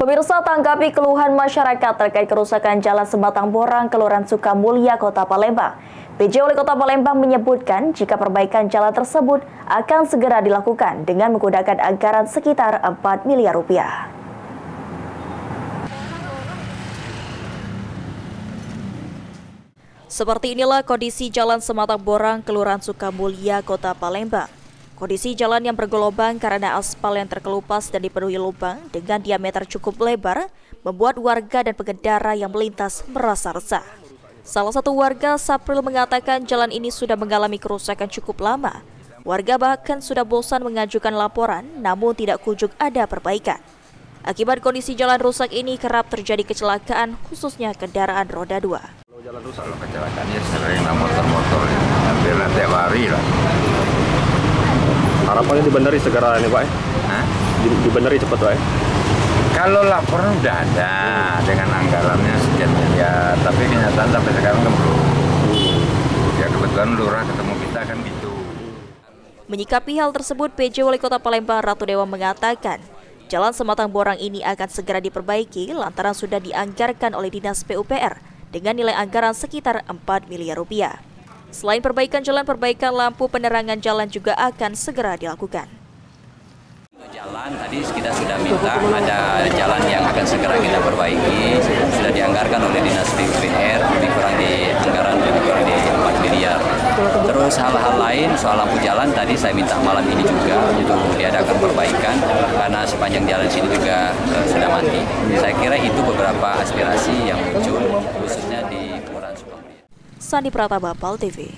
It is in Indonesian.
Pemirsa, tanggapi keluhan masyarakat terkait kerusakan Jalan Sematang Borang, Kelurahan Sukamulya, Kota Palembang. PJ Wali Kota Palembang menyebutkan jika perbaikan jalan tersebut akan segera dilakukan dengan menggunakan anggaran sekitar 4 miliar rupiah. Seperti inilah kondisi Jalan Sematang Borang, Kelurahan Sukamulya, Kota Palembang. Kondisi jalan yang bergelombang karena aspal yang terkelupas dan dipenuhi lubang dengan diameter cukup lebar membuat warga dan pengendara yang melintas merasa resah. Salah satu warga, Sapril, mengatakan jalan ini sudah mengalami kerusakan cukup lama. Warga bahkan sudah bosan mengajukan laporan, namun tidak kunjung ada perbaikan. Akibat kondisi jalan rusak ini kerap terjadi kecelakaan, khususnya kendaraan roda 2. Jalan rusak loh, kecelakaannya sering motor-motor, hampir tiap hari lah. Harapannya dibenerin segera nih Pak? Dibenerin cepat Pak? Kalau laporan udah ada dengan anggarannya sekian miliar, tapi kenyataan sampai sekarang kan belum. Ya kebetulan lurah ketemu kita kan gitu. Menyikapi hal tersebut, PJ Wali Kota Palembang Ratu Dewa mengatakan Jalan Sematang Borang ini akan segera diperbaiki lantaran sudah dianggarkan oleh Dinas PUPR dengan nilai anggaran sekitar 4 miliar rupiah. Selain perbaikan jalan, perbaikan lampu penerangan jalan juga akan segera dilakukan. Untuk jalan, tadi kita sudah minta ada jalan yang akan segera kita perbaiki, sudah dianggarkan oleh Dinas PUPR, lebih kurang di anggaran lebih kurang di 4 miliar. Terus hal-hal lain soal lampu jalan tadi saya minta malam ini juga untuk diadakan perbaikan karena sepanjang jalan sini juga sudah mati. Saya kira itu beberapa aspirasi yang muncul khususnya di Kelurahan Sukamulya. Sandi Pratama, PAL TV.